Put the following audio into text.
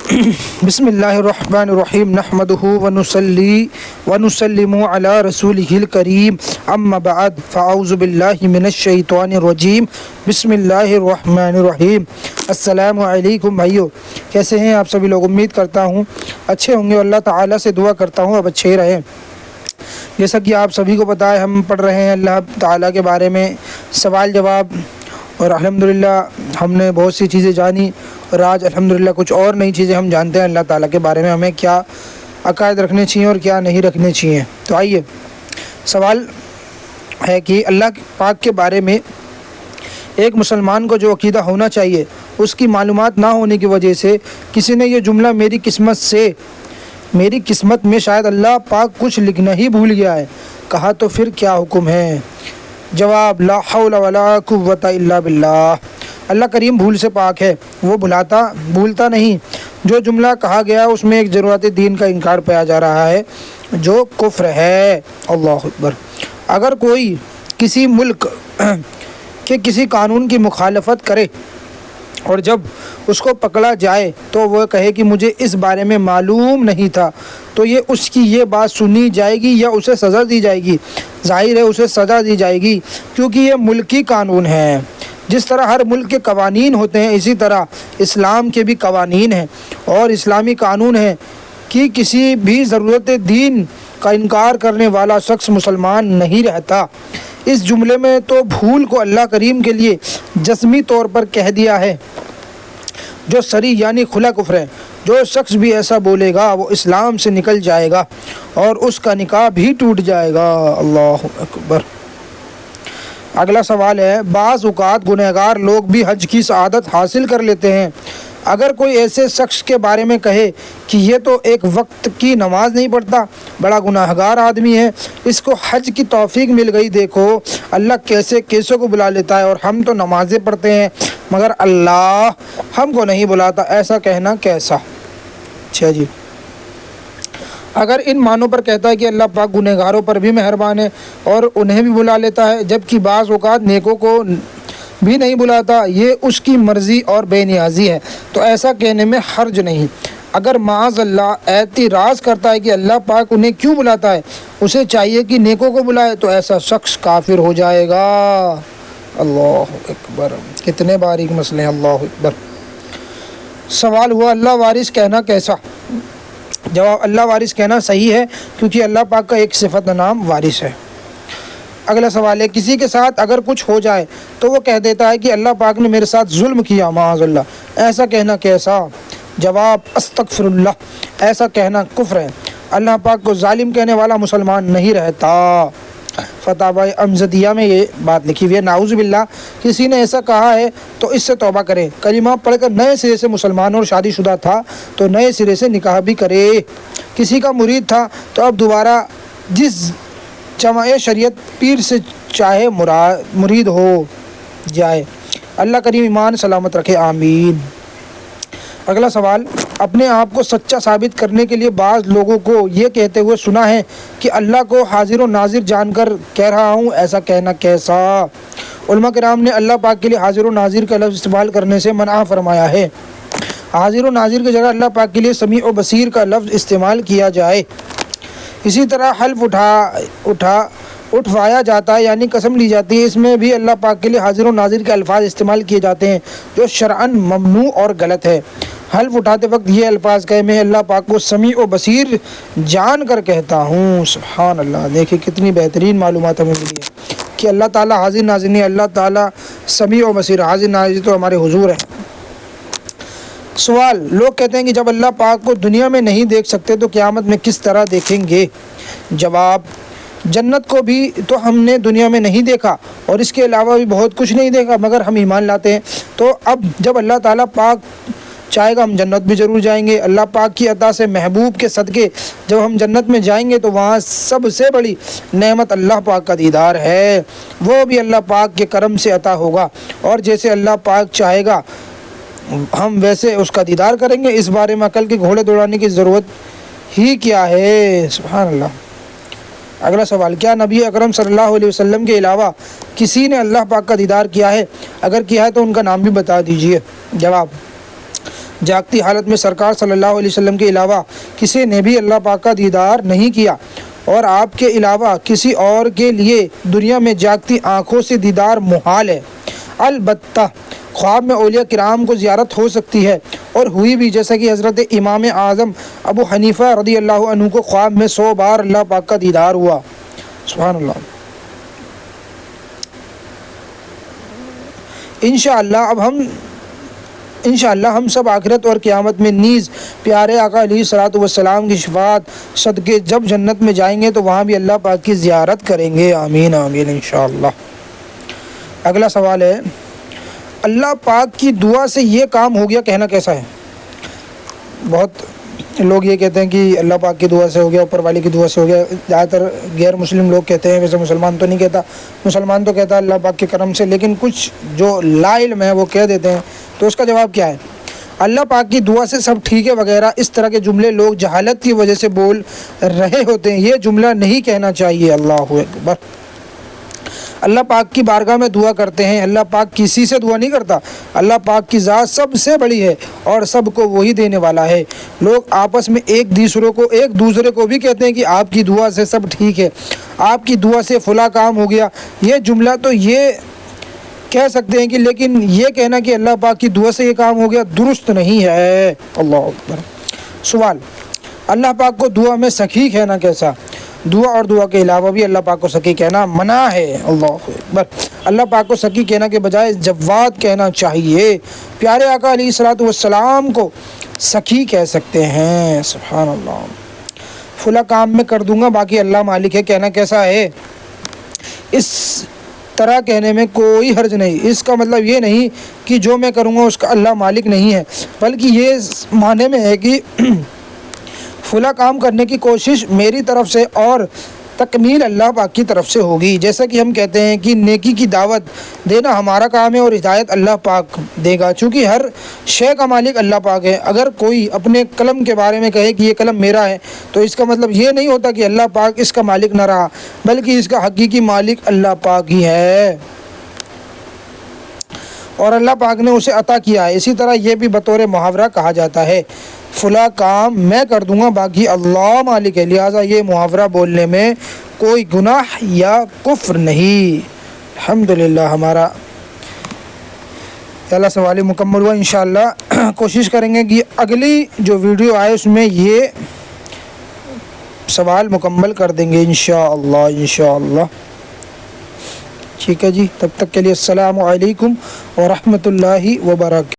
بسم اللہ الرحمن الرحیم نحمدہ ونصلی ونسلم علی رسولہ الکریم اما بعد فاعوذ باللہ من الشیطان الرجیم بسم اللہ الرحمن الرحیم۔ السلام علیکم بھائیو، کیسے ہیں آپ سبھی لوگ؟ امید کرتا ہوں اچھے ہوں گے۔ اللہ تعالیٰ سے دعا کرتا ہوں اب اچھے ہی رہیں۔ جیسا کہ آپ سبھی کو پتہ ہے، ہم پڑھ رہے ہیں اللہ تعالیٰ کے بارے میں سوال جواب، اور الحمدللہ ہم نے بہت سی چیزیں جانی، اور آج الحمدللہ کچھ اور نئی چیزیں ہم جانتے ہیں اللہ تعالیٰ کے بارے میں، ہمیں کیا عقائد رکھنے چاہیے اور کیا نہیں رکھنے چاہیے۔ تو آئیے، سوال ہے کہ اللہ پاک کے بارے میں ایک مسلمان کو جو عقیدہ ہونا چاہیے، اس کی معلومات نہ ہونے کی وجہ سے کسی نے یہ جملہ میری قسمت میں شاید اللہ پاک کچھ لکھنا ہی بھول گیا ہے، کہا تو پھر کیا حکم ہے؟ جواب، لا حول ولا قوت الا باللہ۔ اللہ کریم بھول سے پاک ہے، وہ بھولتا نہیں۔ جو جملہ کہا گیا اس میں ایک ضرورت دین کا انکار پایا جا رہا ہے جو کفر ہے۔ اللہ اکبر۔ اگر کوئی کسی ملک کے کسی قانون کی مخالفت کرے اور جب اس کو پکڑا جائے تو وہ کہے کہ مجھے اس بارے میں معلوم نہیں تھا، تو اس کی یہ بات سنی جائے گی یا اسے سزا دی جائے گی؟ ظاہر ہے اسے سزا دی جائے گی، کیونکہ یہ ملکی قانون ہے۔ جس طرح ہر ملک کے قوانین ہوتے ہیں، اسی طرح اسلام کے بھی قوانین ہیں، اور اسلامی قانون ہے کہ کسی بھی ضرورت دین کا انکار کرنے والا شخص مسلمان نہیں رہتا۔ اس جملے میں تو بھول کو اللہ کریم کے لیے جسمی طور پر کہہ دیا ہے، جو صریح یعنی کھلا کفر ہے۔ جو شخص بھی ایسا بولے گا وہ اسلام سے نکل جائے گا اور اس کا نکاح بھی ٹوٹ جائے گا۔ اللہ اکبر۔ اگلا سوال ہے، بعض اوقات گنہگار لوگ بھی حج کی سعادت حاصل کر لیتے ہیں۔ اگر کوئی ایسے شخص کے بارے میں کہے کہ یہ تو ایک وقت کی نماز نہیں پڑھتا، بڑا گناہگار آدمی ہے، اس کو حج کی توفیق مل گئی، دیکھو اللہ کیسے کو بلا لیتا ہے، اور ہم تو نمازیں پڑھتے ہیں مگر اللہ ہم کو نہیں بلاتا، ایسا کہنا کیسا؟ اچھا جی، اگر ان معنوں پر کہتا ہے کہ اللہ پاک گنہگاروں پر بھی مہربان ہے اور انہیں بھی بلا لیتا ہے، جبکہ بعض اوقات نیکوں کو بھی نہیں بلاتا، یہ اس کی مرضی اور بے نیازی ہے، تو ایسا کہنے میں حرج نہیں۔ اگر معاذ اللہ اعتراض کرتا ہے کہ اللہ پاک انہیں کیوں بلاتا ہے، اسے چاہیے کہ نیکوں کو بلائے، تو ایسا شخص کافر ہو جائے گا۔ اللہ اکبر، کتنے باریک مسئلے ہیں۔ اللہ اکبر۔ سوال ہوا، اللہ وارث کہنا کیسا؟ جواب، اللہ وارث کہنا صحیح ہے، کیونکہ اللہ پاک کا ایک صفت نام وارث ہے۔ اگلا سوال ہے، کسی کے ساتھ اگر کچھ ہو جائے تو وہ کہہ دیتا ہے کہ اللہ پاک نے میرے ساتھ ظلم کیا، معاذ اللہ، ایسا کہنا کیسا؟ جواب، استغفر اللہ، ایسا کہنا کفر ہے۔ اللہ پاک کو ظالم کہنے والا مسلمان نہیں رہتا۔ فتاوی امجدیہ میں یہ بات لکھی ہوئی ہے۔ نعوذ باللہ، کسی نے ایسا کہا ہے تو اس سے توبہ کرے، کلمہ پڑھ کر نئے سرے سے مسلمان اور شادی شدہ تھا تو نئے سرے سے نکاح بھی کرے۔ کسی کا مرید تھا تو اب دوبارہ جس جمع شریعت پیر سے چاہے مرید ہو جائے۔ اللہ کریم ایمان سلامت رکھے، آمین۔ اگلا سوال، اپنے آپ کو سچا ثابت کرنے کے لیے بعض لوگوں کو یہ کہتے ہوئے سنا ہے کہ اللہ کو حاضر و ناظر جان کر کہہ رہا ہوں، ایسا کہنا کیسا؟ علماء کرام نے اللہ پاک کے لیے حاضر و ناظر کا لفظ استعمال کرنے سے منع فرمایا ہے۔ حاضر و ناظر کی جگہ اللہ پاک کے لیے سمیع و بصیر کا لفظ استعمال کیا جائے۔ اسی طرح حلف اٹھوایا جاتا ہے، یعنی قسم لی جاتی ہے، اس میں بھی اللہ پاک کے لیے حاضر و ناظر کے الفاظ استعمال کیے جاتے ہیں، جو شرعاً ممنوع اور غلط ہے۔ حلف اٹھاتے وقت یہ الفاظ کہے، میں اللہ پاک کو سمیع و بصیر جان کر کہتا ہوں۔ سبحان اللہ، دیکھیں کتنی بہترین معلومات ہمیں ملی ہے کہ اللہ تعالیٰ حاضر ناظر نہیں، اللہ تعالیٰ سمیع و بصیر، حاضر ناظر تو ہمارے حضور ہیں۔ سوال، لوگ کہتے ہیں کہ جب اللہ پاک کو دنیا میں نہیں دیکھ سکتے تو قیامت میں کس طرح دیکھیں گے؟ جواب، جنت کو بھی تو ہم نے دنیا میں نہیں دیکھا اور اس کے علاوہ بھی بہت کچھ نہیں دیکھا، مگر ہم ایمان لاتے ہیں، تو اب جب اللہ تعالیٰ پاک چاہے گا ہم جنت بھی ضرور جائیں گے۔ اللہ پاک کی عطا سے محبوب کے صدقے جب ہم جنت میں جائیں گے تو وہاں سب سے بڑی نعمت اللہ پاک کا دیدار ہے، وہ بھی اللہ پاک کے کرم سے عطا ہوگا، اور جیسے اللہ پاک چاہے گا ہم ویسے اس کا دیدار کریں گے۔ اس بارے میں عقل کے گھوڑے دوڑانے کی ضرورت ہی کیا ہے؟ سبحان اللہ۔ اگلا سوال، کیا نبی اکرم صلی اللہ علیہ وسلم کے علاوہ کسی نے اللہ پاک کا دیدار کیا ہے؟ اگر کیا ہے تو ان کا نام بھی بتا دیجیے۔ جواب، جاگتی حالت میں سرکار صلی اللہ علیہ وسلم کے علاوہ کسی نے بھی اللہ پاک کا دیدار نہیں کیا، اور آپ کے علاوہ کسی اور کے لیے دنیا میں جاگتی آنکھوں سے دیدار محال ہے۔ البتہ خواب میں اولیاء کرام کو زیارت ہو سکتی ہے، اور ہوئی بھی، جیسا کہ حضرت امام اعظم ابو حنیفہ رضی اللہ عنہ کو خواب میں 100 بار اللہ پاک کا دیدار ہوا۔ سبحان اللہ۔ انشاءاللہ ہم سب آخرت اور قیامت میں نیز پیارے آقا علیہ الصلوۃ والسلام کی شفاعت صدقے جب جنت میں جائیں گے تو وہاں بھی اللہ پاک کی زیارت کریں گے۔ آمین آمین انشاءاللہ۔ اگلا سوال ہے، اللہ پاک کی دعا سے یہ کام ہو گیا کہنا کیسا ہے؟ بہت لوگ یہ کہتے ہیں کہ اللہ پاک کی دعا سے ہو گیا، اوپر والے کی دعا سے ہو گیا۔ زیادہ تر غیر مسلم لوگ کہتے ہیں، ویسے مسلمان تو نہیں کہتا، مسلمان تو کہتا ہے اللہ پاک کے کرم سے، لیکن کچھ جو لا علم ہے وہ کہہ دیتے ہیں۔ تو اس کا جواب کیا ہے؟ اللہ پاک کی دعا سے سب ٹھیک ہے وغیرہ اس طرح کے جملے لوگ جہالت کی وجہ سے بول رہے ہوتے ہیں، یہ جملہ نہیں کہنا چاہیے۔ اللہ اکبر۔ اللہ پاک کی بارگاہ میں دعا کرتے ہیں، اللہ پاک کسی سے دعا نہیں کرتا، اللہ پاک کی ذات سب سے بڑی ہے اور سب کو وہی دینے والا ہے۔ لوگ آپس میں ایک دوسرے کو بھی کہتے ہیں کہ آپ کی دعا سے سب ٹھیک ہے، آپ کی دعا سے فلاں کام ہو گیا، یہ جملہ تو یہ کہہ سکتے ہیں کہ، لیکن یہ کہنا کہ اللہ پاک کی دعا سے یہ کام ہو گیا درست نہیں ہے۔ اللہ اکبر۔ سوال، اللہ پاک کو دعا میں سخی کہنا کیسا؟ دعا اور دعا کے علاوہ بھی اللہ پاک کو سخی کہنا منع ہے۔ اللہ اکبر۔ اللہ پاک کو سخی کہنا کے بجائے جواد کہنا چاہیے۔ پیارے آقا علیہ الصلوۃ والسلام کو سخی کہہ سکتے ہیں۔ سبحان اللہ۔ فلاں کام میں کر دوں گا باقی اللہ مالک ہے کہنا کیسا ہے؟ اس طرح کہنے میں کوئی حرج نہیں۔ اس کا مطلب یہ نہیں کہ جو میں کروں گا اس کا اللہ مالک نہیں ہے، بلکہ یہ معنی میں ہے کہ فلاں کام کرنے کی کوشش میری طرف سے اور تکمیل اللہ پاک کی طرف سے ہوگی۔ جیسا کہ ہم کہتے ہیں کہ نیکی کی دعوت دینا ہمارا کام ہے اور ہدایت اللہ پاک دے گا، چونکہ ہر شے کا مالک اللہ پاک ہے۔ اگر کوئی اپنے قلم کے بارے میں کہے کہ یہ قلم میرا ہے تو اس کا مطلب یہ نہیں ہوتا کہ اللہ پاک اس کا مالک نہ رہا، بلکہ اس کا حقیقی مالک اللہ پاک ہی ہے اور اللہ پاک نے اسے عطا کیا ہے۔ اسی طرح یہ بھی بطور محاورہ کہا جاتا ہے، فلاں کام میں کر دوں گا باقی اللہ مالک ہے، لہٰذا یہ محاورہ بولنے میں کوئی گناہ یا کفر نہیں۔ الحمدللہ ہمارا پہلا سوال مکمل ہوا۔ انشاءاللہ کوشش کریں گے کہ اگلی جو ویڈیو آئے اس میں یہ سوال مکمل کر دیں گے انشاءاللہ۔ ٹھیک ہے جی، تب تک کے لیے السلام علیکم ورحمۃ اللہ وبرکاتہ۔